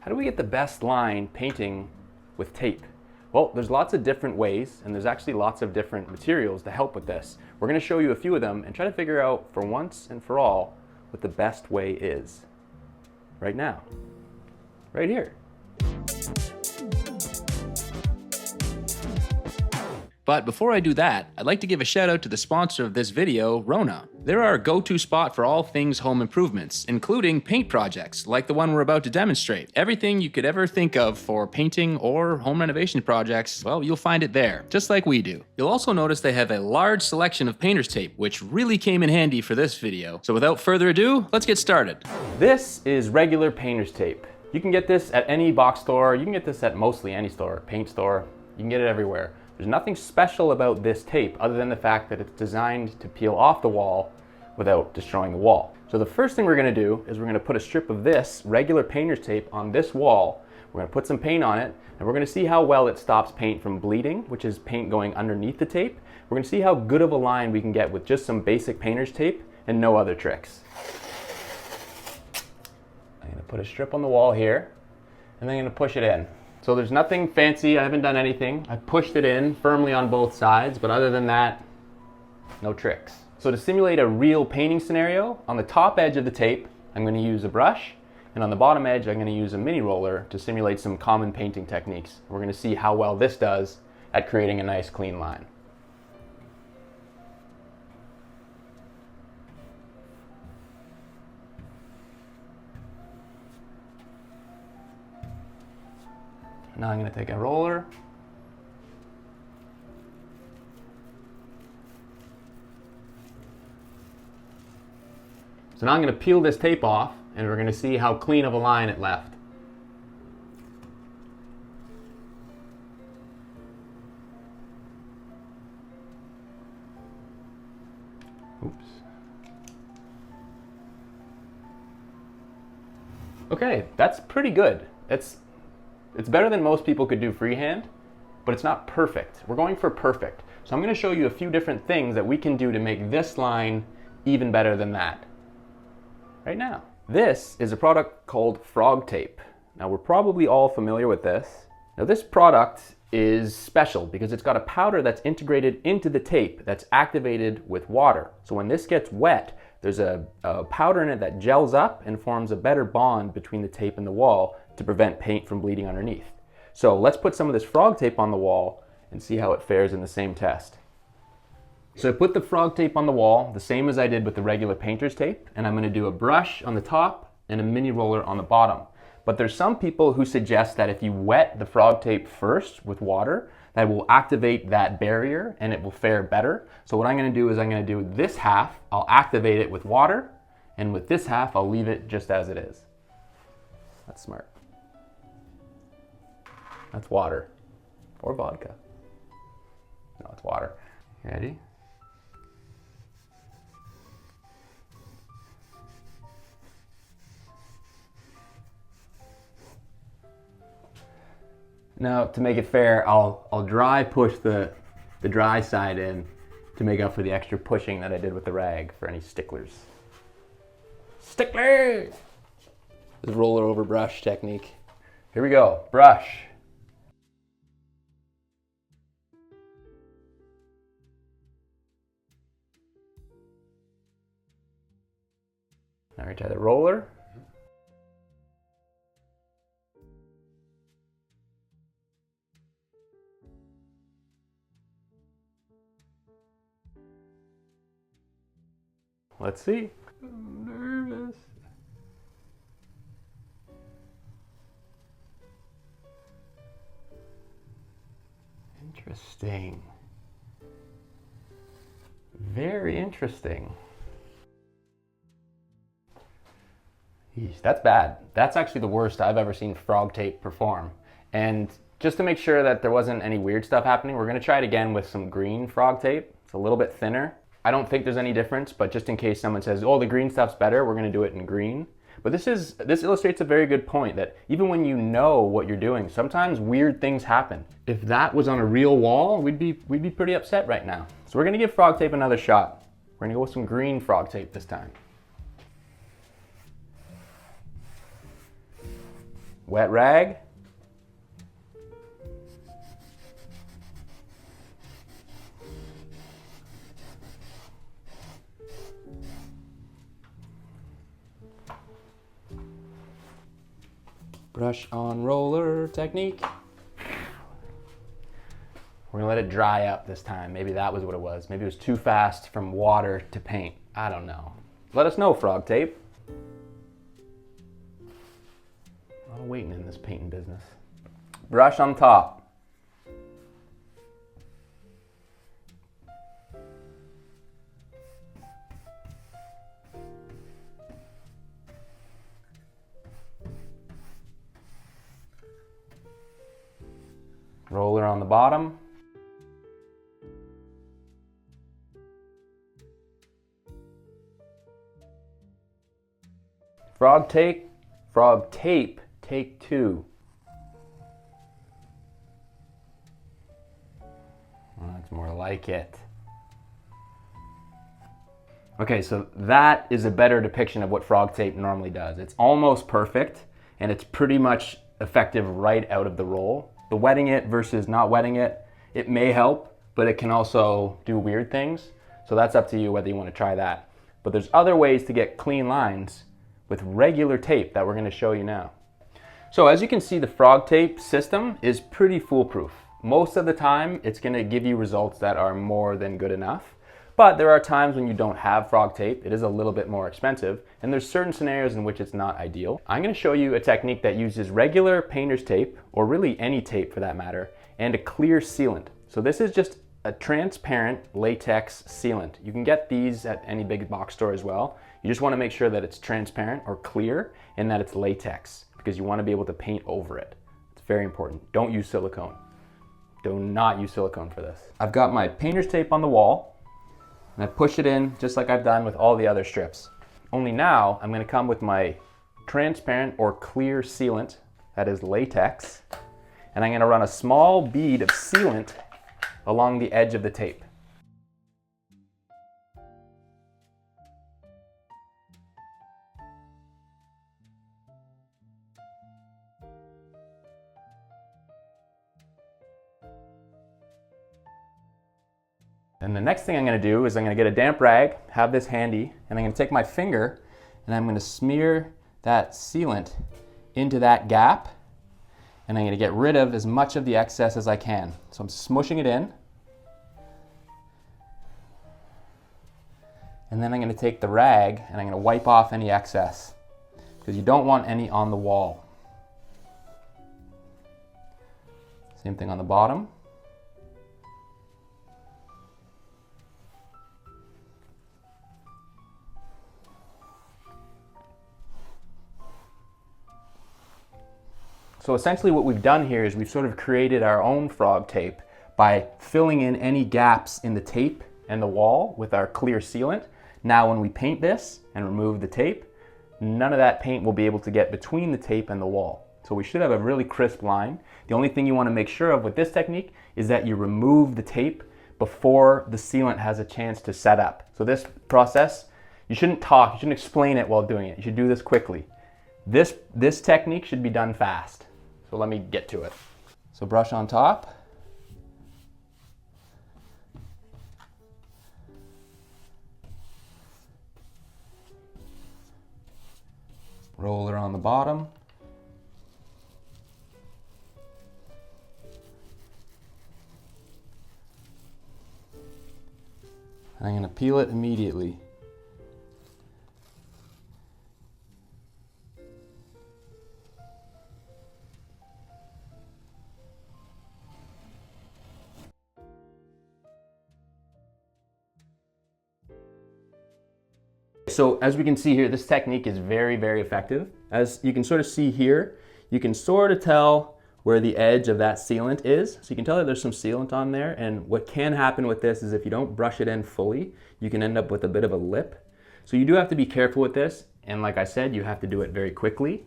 How do we get the best line painting with tape? Well, there's lots of different ways, and there's actually lots of different materials to help with this. We're going to show you a few of them and try to figure out for once and for all what the best way is. Right now. Right here. But before I do that, I'd like to give a shout out to the sponsor of this video, Rona. They're our go-to spot for all things home improvements, including paint projects like the one we're about to demonstrate. Everything you could ever think of for painting or home renovation projects, well, you'll find it there, just like we do. You'll also notice they have a large selection of painter's tape, which really came in handy for this video. So without further ado, let's get started. This is regular painter's tape. You can get this at any box store, you can get this at mostly any store, paint store, you can get it everywhere. There's nothing special about this tape other than the fact that it's designed to peel off the wall without destroying the wall. So the first thing we're going to do is we're going to put a strip of this regular painter's tape on this wall. We're going to put some paint on it, and we're going to see how well it stops paint from bleeding, which is paint going underneath the tape. We're going to see how good of a line we can get with just some basic painter's tape and no other tricks. I'm going to put a strip on the wall here, and then I'm going to push it in. So there's nothing fancy, I haven't done anything. I pushed it in firmly on both sides, but other than that, no tricks. So to simulate a real painting scenario, on the top edge of the tape, I'm going to use a brush, and on the bottom edge, I'm going to use a mini roller to simulate some common painting techniques. We're going to see how well this does at creating a nice clean line. Now I'm going to take a roller. So now I'm going to peel this tape off, and we're going to see how clean of a line it left. Oops. Okay, that's pretty good. It's better than most people could do freehand, but it's not perfect. We're going for perfect. So I'm going to show you a few different things that we can do to make this line even better than that. Right now. This is a product called frog tape. Now we're probably all familiar with this. Now this product is special because it's got a powder that's integrated into the tape that's activated with water. So when this gets wet, there's a powder in it that gels up and forms a better bond between the tape and the wall to prevent paint from bleeding underneath. So let's put some of this frog tape on the wall and see how it fares in the same test. So I put the frog tape on the wall, the same as I did with the regular painter's tape, and I'm going to do a brush on the top and a mini roller on the bottom. But there's some people who suggest that if you wet the frog tape first with water, that will activate that barrier and it will fare better. So what I'm going to do is I'm going to do this half, I'll activate it with water, and with this half, I'll leave it just as it is. That's smart. That's water. Or vodka. No, it's water. You ready? Now, to make it fair, I'll dry push the dry side in to make up for the extra pushing that I did with the rag for any sticklers. Sticklers! This is roller over brush technique. Here we go, brush. Now we try the roller. Let's see. I'm nervous. Interesting. Very interesting. Yeesh, that's bad. That's actually the worst I've ever seen frog tape perform. And just to make sure that there wasn't any weird stuff happening, we're going to try it again with some green frog tape. It's a little bit thinner. I don't think there's any difference, but just in case someone says, oh, the green stuff's better, we're going to do it in green. But this illustrates a very good point that even when you know what you're doing, sometimes weird things happen. If that was on a real wall, we'd be pretty upset right now. So we're going to give frog tape another shot. We're going to go with some green frog tape this time. Wet rag. Brush on roller technique. We're gonna let it dry up this time. Maybe that was what it was. Maybe it was too fast from water to paint. I don't know. Let us know, frog tape. A lot of waiting in this painting business. Brush on top. Roller on the bottom. Frog tape, take two. Well, that's more like it. Okay, so that is a better depiction of what frog tape normally does. It's almost perfect, and it's pretty much effective right out of the roll. The wetting it versus not wetting it, it may help, but it can also do weird things. So that's up to you whether you want to try that. But there's other ways to get clean lines with regular tape that we're going to show you now. So as you can see, the frog tape system is pretty foolproof. Most of the time, it's going to give you results that are more than good enough. But there are times when you don't have frog tape. It is a little bit more expensive, and there's certain scenarios in which it's not ideal. I'm going to show you a technique that uses regular painter's tape, or really any tape for that matter, and a clear sealant. So this is just a transparent latex sealant. You can get these at any big box store as well. You just want to make sure that it's transparent or clear and that it's latex, because you want to be able to paint over it. It's very important. Don't use silicone. Do not use silicone for this. I've got my painter's tape on the wall, and I push it in just like I've done with all the other strips. Only now I'm going to come with my transparent or clear sealant, that is latex, and I'm going to run a small bead of sealant along the edge of the tape. And the next thing I'm going to do is I'm going to get a damp rag, have this handy, and I'm going to take my finger and I'm going to smear that sealant into that gap, and I'm going to get rid of as much of the excess as I can. So I'm smushing it in, and then I'm going to take the rag and I'm going to wipe off any excess, because you don't want any on the wall. Same thing on the bottom. So essentially what we've done here is we've sort of created our own frog tape by filling in any gaps in the tape and the wall with our clear sealant. Now when we paint this and remove the tape, none of that paint will be able to get between the tape and the wall. So we should have a really crisp line. The only thing you want to make sure of with this technique is that you remove the tape before the sealant has a chance to set up. So this process, you shouldn't talk, you shouldn't explain it while doing it. You should do this quickly. This technique should be done fast. So let me get to it. So brush on top. Roller on the bottom. I'm going to peel it immediately. So as we can see here, this technique is very, very effective. As you can sort of see here, you can sort of tell where the edge of that sealant is. So you can tell that there's some sealant on there, and what can happen with this is if you don't brush it in fully, you can end up with a bit of a lip. So you do have to be careful with this, and like I said, you have to do it very quickly,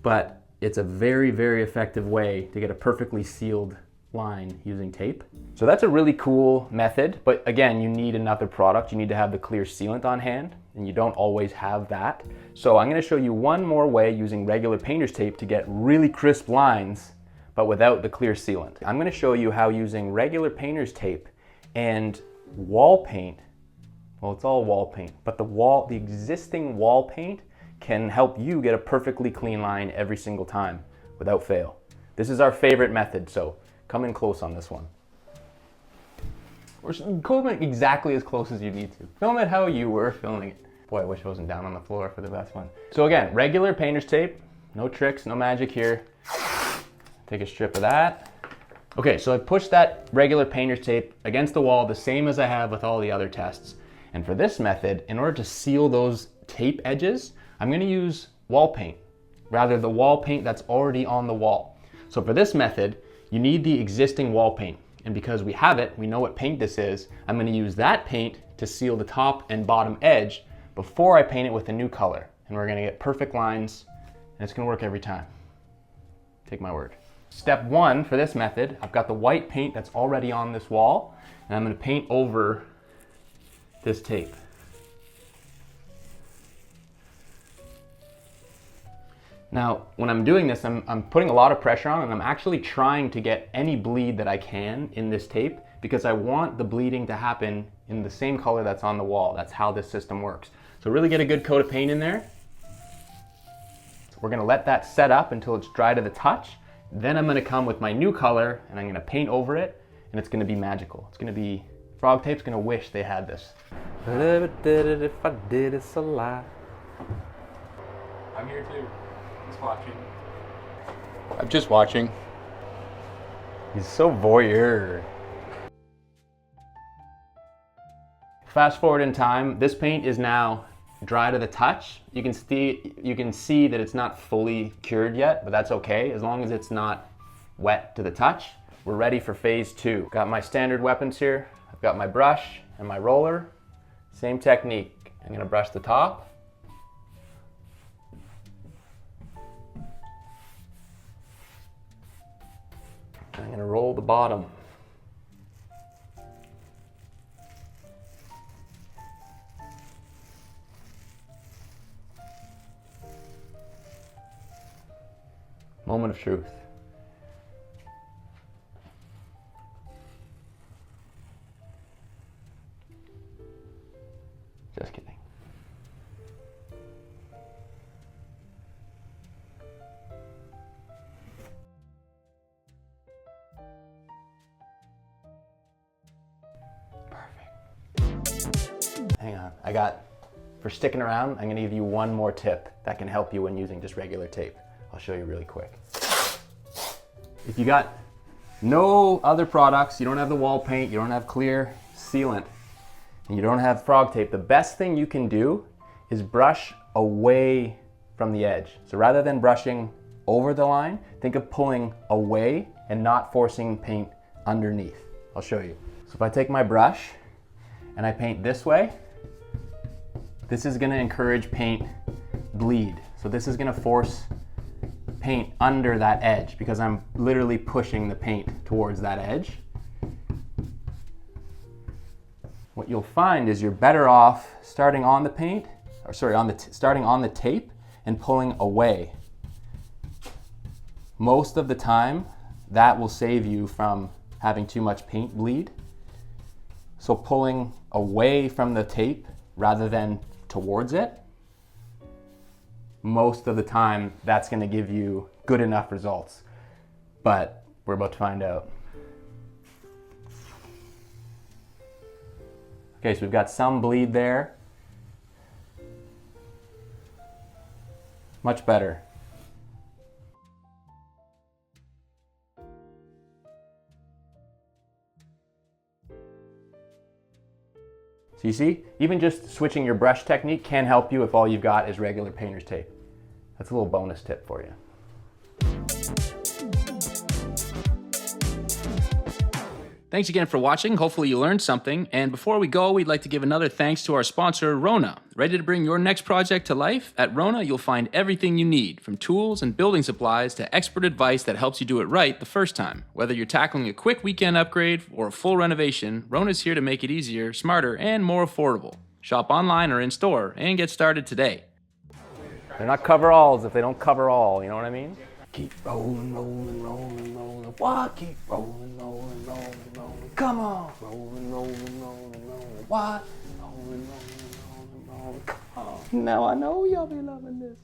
but it's a very, very effective way to get a perfectly sealed line using tape. So that's a really cool method, but again, you need another product. You need to have the clear sealant on hand, and you don't always have that. So I'm gonna show you one more way using regular painter's tape to get really crisp lines, but without the clear sealant. I'm gonna show you how using regular painter's tape and wall paint, well, it's all wall paint, but the existing wall paint can help you get a perfectly clean line every single time without fail. This is our favorite method, so come in close on this one. Or come in exactly as close as you need to. Film it how you were filming it. Boy, I wish I wasn't down on the floor for the best one. So again, regular painter's tape, no tricks, no magic here. Take a strip of that. Okay, so I pushed that regular painter's tape against the wall the same as I have with all the other tests. And for this method, in order to seal those tape edges, I'm gonna use wall paint, rather the wall paint that's already on the wall. So for this method, you need the existing wall paint. And because we have it, we know what paint this is, I'm gonna use that paint to seal the top and bottom edge before I paint it with a new color. And we're gonna get perfect lines, and it's gonna work every time. Take my word. Step one for this method, I've got the white paint that's already on this wall, and I'm gonna paint over this tape. Now, when I'm doing this, I'm putting a lot of pressure on, and I'm actually trying to get any bleed that I can in this tape because I want the bleeding to happen in the same color that's on the wall. That's how this system works. So really get a good coat of paint in there. So we're gonna let that set up until it's dry to the touch. Then I'm gonna come with my new color and I'm gonna paint over it, and it's gonna be magical. It's gonna be, Frog Tape's gonna wish they had this. If I did, it's a lie. I'm here too. Just watching. I'm just watching. He's so voyeur. Fast forward in time, this paint is now dry to the touch. You can see that it's not fully cured yet, but that's okay as long as it's not wet to the touch. We're ready for phase two. Got my standard weapons here. I've got my brush and my roller. Same technique. I'm gonna brush the top. I'm gonna roll the bottom. Moment of truth. Just kidding. Hang on, for sticking around, I'm gonna give you one more tip that can help you when using just regular tape. I'll show you really quick. If you got no other products, you don't have the wall paint, you don't have clear sealant, and you don't have frog tape, the best thing you can do is brush away from the edge. So rather than brushing over the line, think of pulling away and not forcing paint underneath. I'll show you. So if I take my brush and I paint this way, this is gonna encourage paint bleed. So this is gonna force paint under that edge because I'm literally pushing the paint towards that edge. What you'll find is you're better off starting on the paint, or sorry, starting on the tape and pulling away. Most of the time, that will save you from having too much paint bleed. So pulling away from the tape rather than towards it, most of the time that's going to give you good enough results. But we're about to find out. Okay, so we've got some bleed there. Much better. So you see, even just switching your brush technique can help you if all you've got is regular painter's tape. That's a little bonus tip for you. Thanks again for watching. Hopefully you learned something. And before we go, we'd like to give another thanks to our sponsor, Rona. Ready to bring your next project to life? At Rona, you'll find everything you need, from tools and building supplies to expert advice that helps you do it right the first time. Whether you're tackling a quick weekend upgrade or a full renovation, Rona's here to make it easier, smarter, and more affordable. Shop online or in store and get started today. They're not coveralls if they don't cover all, you know what I mean? Keep rolling, rolling, rolling, rolling. What? Keep rolling, rolling, rolling, rolling. Come on. Rolling, rolling, rolling, rolling. What? Rolling, rolling, rolling, rolling. Come on. Now I know y'all be loving this.